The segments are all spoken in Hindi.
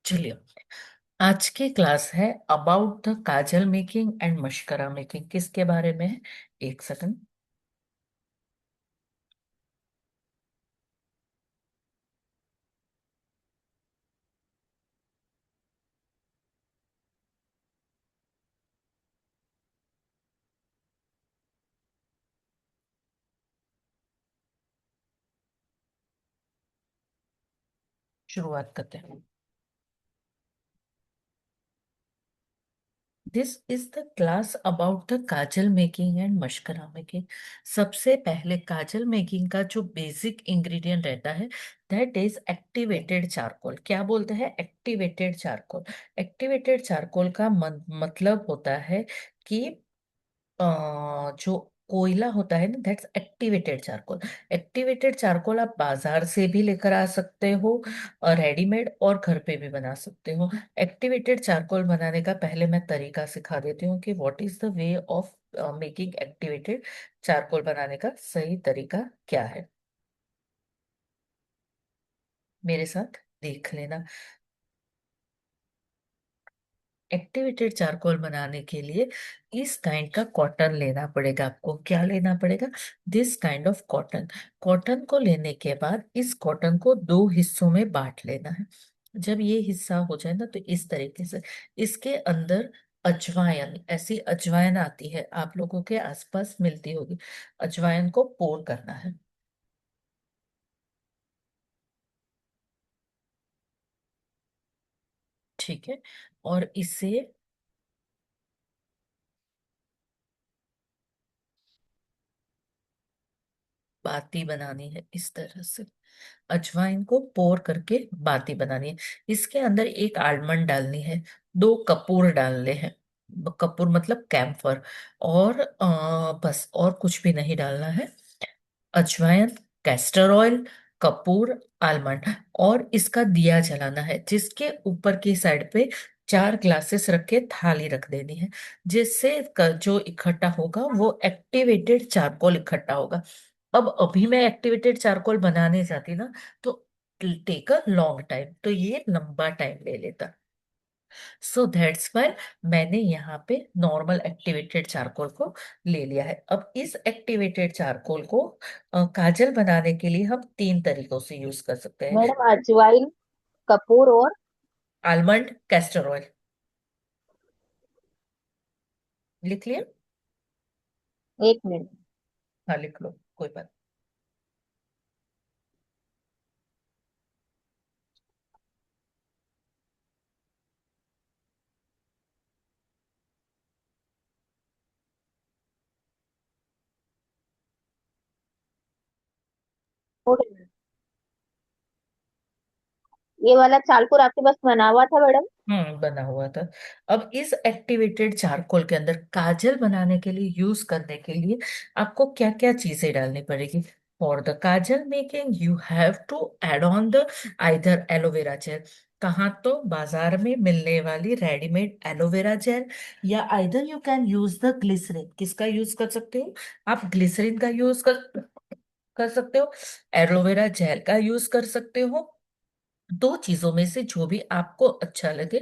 चलिए। आज की क्लास है about the kajal making and mascara making. किसके बारे में है? एक सेकंड। शुरुआत करते हैं। This is the class about the kajal making and mascara making. सबसे पहले काजल मेकिंग का जो बेसिक इंग्रेडिएंट रहता है, दैट इज एक्टिवेटेड चारकोल। क्या बोलते हैं? Activated charcoal. एक्टिवेटेड चारकोल का मतलब होता है कि जो कोयला होता है ना, that's activated charcoal. Activated charcoal आप बाजार से भी लेकर आ सकते हो, और रेडीमेड, और घर पे भी बना सकते हो। एक्टिवेटेड चारकोल बनाने का पहले मैं तरीका सिखा देती हूँ कि what is the way of making activated charcoal. बनाने का सही तरीका क्या है, मेरे साथ देख लेना। एक्टिवेटेड चारकोल बनाने के लिए इस काइंड का कॉटन लेना पड़ेगा। आपको क्या लेना पड़ेगा? This kind of cotton. Cotton को लेने के बाद इस कॉटन को दो हिस्सों में बांट लेना है। जब ये हिस्सा हो जाए ना, तो इस तरीके से इसके अंदर अजवाइन, ऐसी अजवाइन आती है, आप लोगों के आसपास मिलती होगी। अजवाइन को पोर करना है। ठीक है। और इसे बाती बनानी है इस तरह से। अजवाइन को पोर करके बाती बनानी है। इसके अंदर एक आलमंड डालनी है, दो कपूर डालने हैं। कपूर मतलब कैम्फर। और बस और कुछ भी नहीं डालना है। अजवाइन, कैस्टर ऑयल, कपूर, आलमंड, और इसका दिया जलाना है, जिसके ऊपर की साइड पे चार ग्लासेस रख के थाली रख देनी है। जिससे जो इकट्ठा होगा वो एक्टिवेटेड चारकोल इकट्ठा होगा। अब अभी मैं एक्टिवेटेड चारकोल बनाने जाती ना, तो टेक अ लॉन्ग टाइम, तो ये लंबा टाइम ले लेता। सो दैट्स वाई मैंने यहाँ पे नॉर्मल एक्टिवेटेड चारकोल को ले लिया है। अब इस एक्टिवेटेड चारकोल को काजल बनाने के लिए हम तीन तरीकों से यूज कर सकते हैं। मैडम अजवाइन, कपूर और आलमंड, कैस्टर ऑयल। लिख लिया? एक मिनट। हाँ, लिख लो, कोई बात। ये वाला चालकुर आपके पास बना हुआ था मैडम? बना हुआ था। अब इस एक्टिवेटेड चारकोल के अंदर काजल बनाने के लिए, यूज करने के लिए, आपको क्या क्या चीजें डालनी पड़ेगी। For the kajal making you have to add on the either aloe vera gel. कहाँ? तो बाजार में मिलने वाली रेडीमेड एलोवेरा जेल, या either you can use the glycerine. किसका यूज कर सकते हो? आप ग्लिसरीन का यूज कर सकते हो, एलोवेरा जेल का यूज कर सकते हो। दो चीजों में से जो भी आपको अच्छा लगे,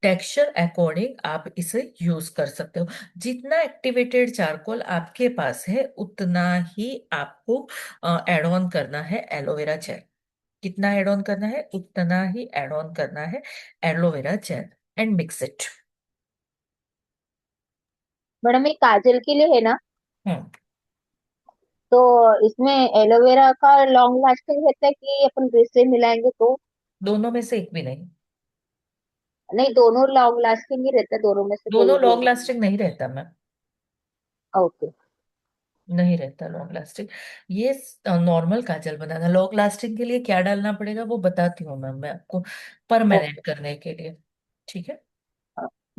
टेक्सचर अकॉर्डिंग आप इसे यूज कर सकते हो। जितना एक्टिवेटेड चारकोल आपके पास है, उतना ही आपको एड ऑन करना है एलोवेरा जेल। कितना एड ऑन करना है? उतना ही एड ऑन करना है aloe vera gel, and mix it. Madam ये काजल के लिए है ना? हम्म। तो इसमें एलोवेरा का लॉन्ग लास्टिंग रहता है कि अपन ग्लिसरीन मिलाएंगे तो? दोनों में से एक भी नहीं। नहीं, दोनों लॉन्ग लास्टिंग ही रहता है, दोनों में से कोई दोनों भी लॉन्ग नहीं? लास्टिंग नहीं रहता मैम। ओके। नहीं रहता लॉन्ग लास्टिंग। ये नॉर्मल काजल बनाना। लॉन्ग लास्टिंग के लिए क्या डालना पड़ेगा वो बताती हूँ मैम मैं आपको, परमानेंट ओके। करने के लिए। ठीक है।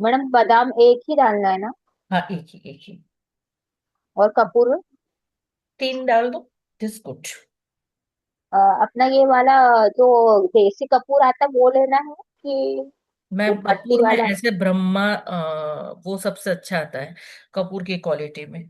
मैडम बादाम एक ही डालना है ना? हाँ, एक ही, एक ही। और कपूर? तीन डाल दो, दिस गुड। अपना ये वाला जो देसी कपूर आता है वो लेना है कि वो मैम पत्ती कपूर में वाला? ऐसे ब्रह्मा वो सबसे अच्छा आता है कपूर की क्वालिटी में।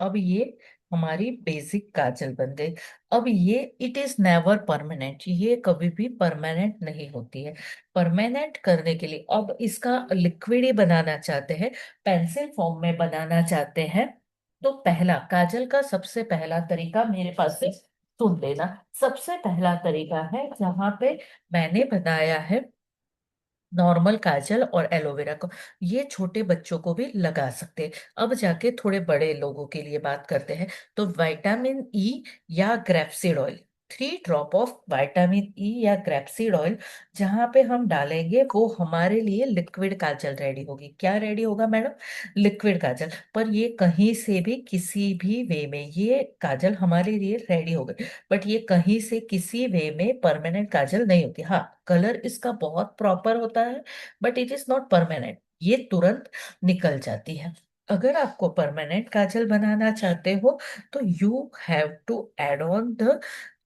अब ये हमारी बेसिक काजल बन गई। अब ये इट इज नेवर परमानेंट, ये कभी भी परमानेंट नहीं होती है। परमानेंट करने के लिए अब इसका लिक्विड ही बनाना चाहते हैं, पेंसिल फॉर्म में बनाना चाहते हैं, तो पहला काजल का सबसे पहला तरीका मेरे पास से सुन लेना। सबसे पहला तरीका है जहां पे मैंने बताया है नॉर्मल काजल और एलोवेरा को, ये छोटे बच्चों को भी लगा सकते हैं। अब जाके थोड़े बड़े लोगों के लिए बात करते हैं। तो विटामिन ई या grapeseed oil, 3 drop of vitamin E या ग्रेप्सिड ऑयल जहां पे हम डालेंगे वो हमारे लिए लिक्विड काजल रेडी होगी। क्या रेडी होगा मैडम? लिक्विड काजल। पर ये कहीं से भी किसी भी वे में ये काजल हमारे लिए रेडी हो गई, बट ये कहीं से किसी वे में परमानेंट काजल नहीं होती। हाँ, कलर इसका बहुत प्रॉपर होता है, but it is not permanent, ये तुरंत निकल जाती है। अगर आपको परमानेंट काजल बनाना चाहते हो तो you have to add on the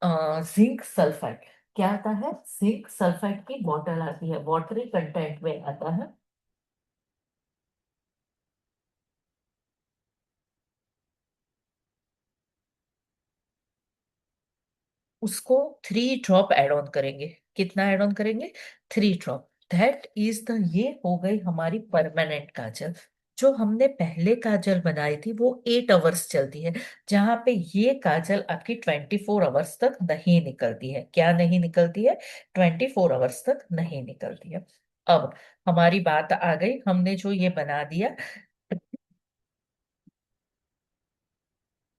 zinc sulphide. क्या आता है? जिंक सल्फाइड की बॉटल आती है, वाटरी कंटेंट में आता है। उसको 3 ड्रॉप एड ऑन करेंगे। कितना एड ऑन करेंगे? 3 ड्रॉप। दैट इज द, ये हो गई हमारी परमानेंट काजल। जो हमने पहले काजल बनाई थी वो 8 आवर्स चलती है, जहां पे ये काजल आपकी 24 आवर्स तक नहीं निकलती है। क्या नहीं निकलती है? 24 आवर्स तक नहीं निकलती है। अब हमारी बात आ गई, हमने जो ये बना दिया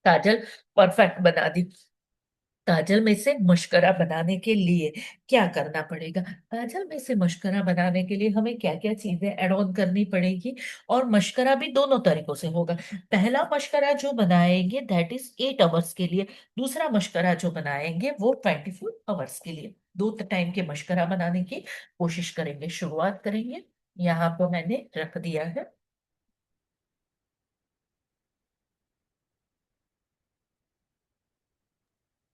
काजल, परफेक्ट बना दी। काजल में से मशकरा बनाने के लिए क्या करना पड़ेगा? काजल में से मशकरा बनाने के लिए हमें क्या क्या चीजें ऐड ऑन करनी पड़ेगी? और मशकरा भी दोनों तरीकों से होगा। पहला मशकरा जो बनाएंगे दैट इज 8 आवर्स के लिए, दूसरा मशकरा जो बनाएंगे वो 24 आवर्स के लिए। दो टाइम के मशकरा बनाने की कोशिश करेंगे, शुरुआत करेंगे। यहाँ पर मैंने रख दिया है।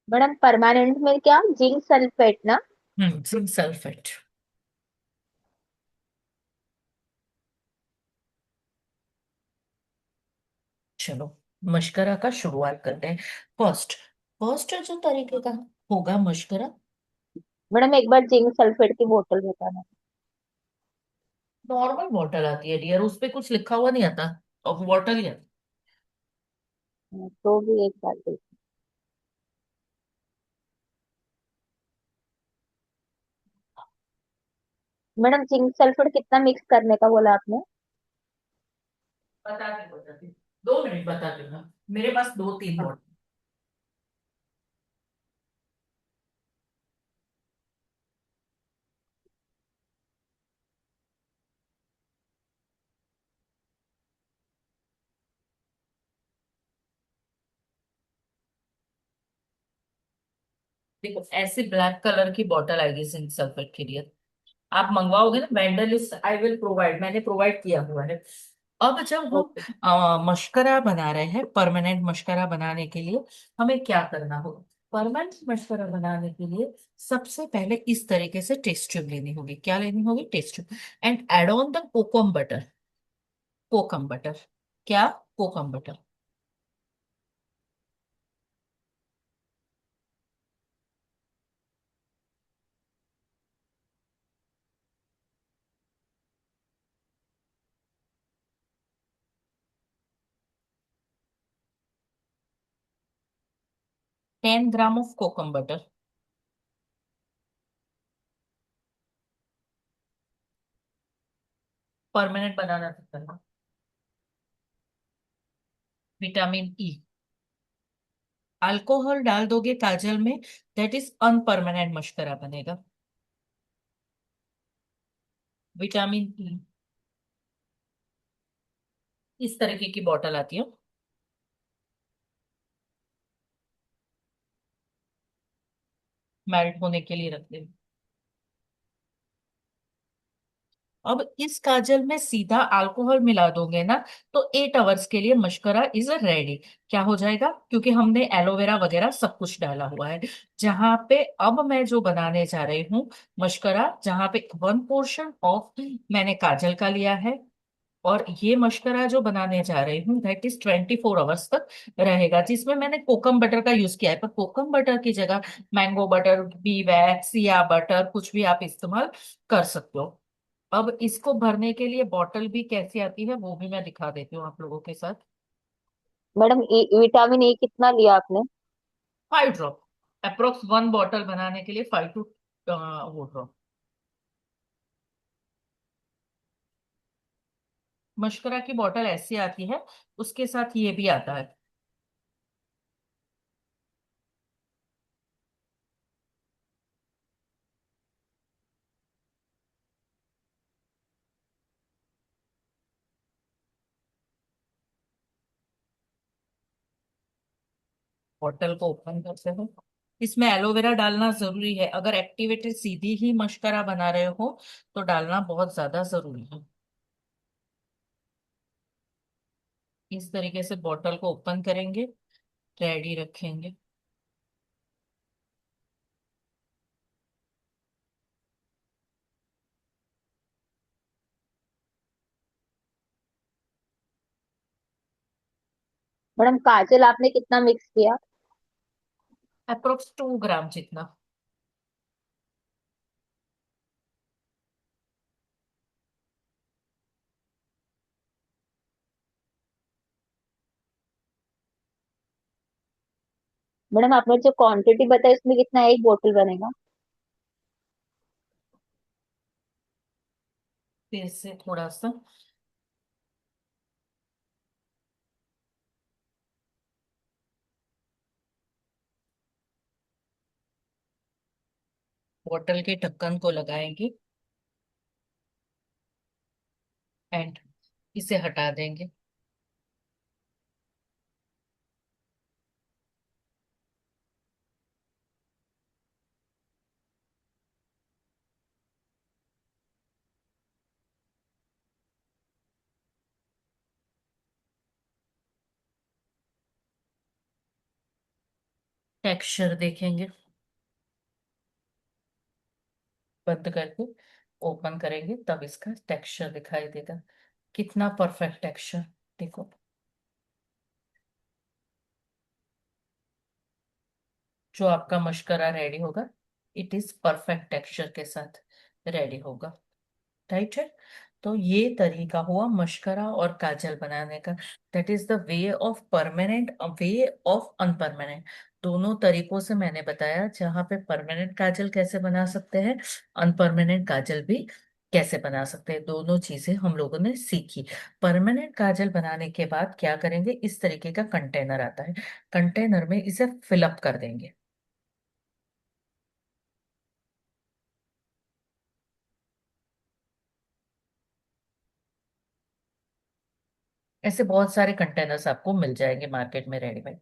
मैडम परमानेंट में क्या, जिंक सल्फेट ना? Zinc sulphate. चलो, मशकरा का शुरुआत करते हैं। फर्स्ट, फर्स्ट जो तरीके का होगा मशकरा, मैडम एक बार जिंक सल्फेट की बोतल बताना। नॉर्मल बॉटल आती है डियर, उस पे कुछ लिखा हुआ नहीं आता, और बॉटल ही आता। तो भी एक बार देख। मैडम जिंक सल्फेट कितना मिक्स करने का बोला आपने? बताती 2 मिनट बता दूंगा, मेरे पास 2-3 हाँ। बॉटल। देखो ऐसे ब्लैक कलर की बॉटल आएगी जिंक सल्फेट के लिए, आप मंगवाओगे ना, vendor list I will provide, मैंने प्रोवाइड किया हुआ है। अब जब हम ओके। मशकरा बना रहे हैं, परमानेंट मशकरा बनाने के लिए हमें क्या करना होगा? परमानेंट मशकरा बनाने के लिए सबसे पहले इस तरीके से टेस्ट ट्यूब लेनी होगी। क्या लेनी होगी? Test tube. And add on the kokum butter. Kokum butter. क्या? Kokum butter. 10 gram of kokum butter. Permanent बनाना था। विटामिन ई। अल्कोहल डाल दोगे काजल में, दैट इज अनपरमानेंट मशकरा बनेगा। विटामिन ई, इस तरीके की बॉटल आती है, मेल्ट होने के लिए रखते हैं। अब इस काजल में सीधा अल्कोहल मिला दोगे ना, तो 8 आवर्स के लिए मशकरा इज रेडी। क्या हो जाएगा? क्योंकि हमने एलोवेरा वगैरह सब कुछ डाला हुआ है। जहां पे अब मैं जो बनाने जा रही हूँ मशकरा, जहां पे 1 पोर्शन ऑफ मैंने काजल का लिया है, और ये मशकरा जो बनाने जा रही हूँ दैट इज 24 आवर्स तक रहेगा, जिसमें मैंने कोकम बटर का यूज किया है, पर कोकम बटर की जगह मैंगो बटर, बी वैक्स या बटर कुछ भी आप इस्तेमाल कर सकते हो। अब इसको भरने के लिए बॉटल भी कैसी आती है वो भी मैं दिखा देती हूँ आप लोगों के साथ। मैडम विटामिन ए कितना लिया आपने? 5 ड्रॉप, अप्रोक्स 1 बॉटल बनाने के लिए 5 टू वो ड्रॉप। मशकरा की बॉटल ऐसी आती है, उसके साथ ये भी आता है। बॉटल को ओपन करते हो, इसमें एलोवेरा डालना जरूरी है, अगर एक्टिवेटेड सीधी ही मशकरा बना रहे हो तो डालना बहुत ज्यादा जरूरी है। इस तरीके से बॉटल को ओपन करेंगे, रेडी रखेंगे। मैडम काजल आपने कितना मिक्स किया? अप्रोक्स 2 ग्राम जितना। मैडम आपने जो क्वांटिटी बताई उसमें कितना, एक बोतल बनेगा? फिर से थोड़ा सा, बॉटल के ढक्कन को लगाएंगे एंड इसे हटा देंगे। टेक्सचर देखेंगे, बंद करके ओपन करेंगे तब इसका टेक्सचर दिखाई देगा, कितना परफेक्ट टेक्सचर। देखो, जो आपका मशकरा रेडी होगा इट इज परफेक्ट टेक्सचर के साथ रेडी होगा। राइट है। तो ये तरीका हुआ मशकरा और काजल बनाने का। That is the way of permanent, way of unpermanent. दोनों तरीकों से मैंने बताया, जहां पे परमानेंट काजल कैसे बना सकते हैं, अनपरमानेंट काजल भी कैसे बना सकते हैं, दोनों चीजें हम लोगों ने सीखी। परमानेंट काजल बनाने के बाद क्या करेंगे, इस तरीके का कंटेनर आता है, कंटेनर में इसे फिलअप कर देंगे। ऐसे बहुत सारे कंटेनर्स आपको मिल जाएंगे मार्केट में रेडीमेड।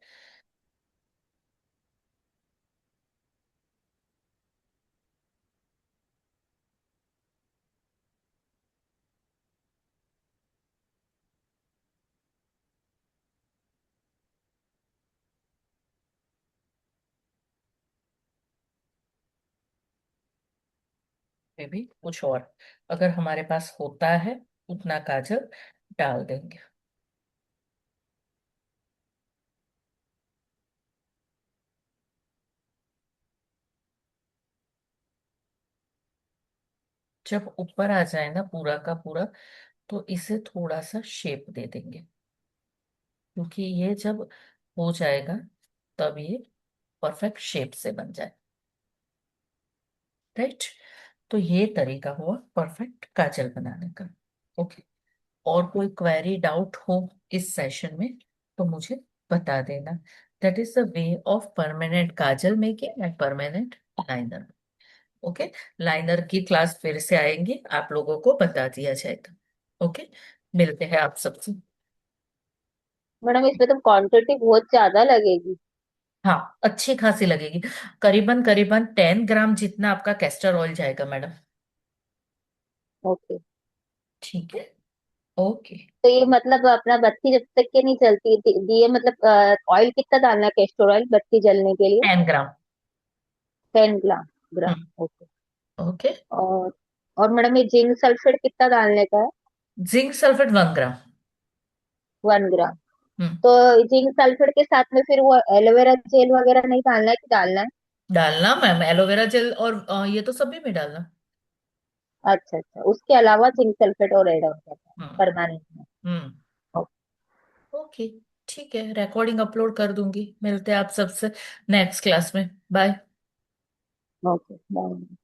में भी कुछ और अगर हमारे पास होता है उतना काजल डाल देंगे। जब ऊपर आ जाए ना पूरा का पूरा, तो इसे थोड़ा सा शेप दे देंगे, क्योंकि ये जब हो जाएगा तब ये परफेक्ट शेप से बन जाए। राइट। तो ये तरीका हुआ परफेक्ट काजल बनाने का। ओके। और कोई क्वेरी डाउट हो इस सेशन में तो मुझे बता देना। That is the way of permanent Kajal making and permanent liner. Okay. Liner की क्लास फिर से आएंगी, आप लोगों को बता दिया जाएगा। ओके। मिलते हैं आप सबसे। मैडम इसमें तो क्वांटिटी बहुत ज्यादा लगेगी। हाँ, अच्छी खासी लगेगी, करीबन करीबन 10 ग्राम जितना आपका कैस्टर ऑयल जाएगा मैडम। ओके। ठीक है। ओके। तो ये मतलब अपना बत्ती जब तक के नहीं जलती दिए, मतलब ऑयल कितना डालना है, कैस्टर ऑयल बत्ती जलने के लिए? 10 ग्राम। 10 ग्राम। ग्राम। हम्म। ओके। ओके। और और मैडम ये जिंक सल्फेट कितना डालने का है? जिंक सल्फेट 1 ग्राम। 1 ग्राम। हम्म। तो जिंक सल्फेट के साथ में फिर वो एलोवेरा जेल वगैरह नहीं डालना है कि डालना है? डालना मैम, एलोवेरा जेल और ये तो सभी में डालना। अच्छा अच्छा, उसके अलावा जिंक सल्फेट और ऐड हो जाता है हम्म। परमानेंट हम्म। में। ओके। ठीक है, रिकॉर्डिंग अपलोड कर दूंगी। मिलते हैं आप सबसे नेक्स्ट क्लास में। बाय। Okay bye.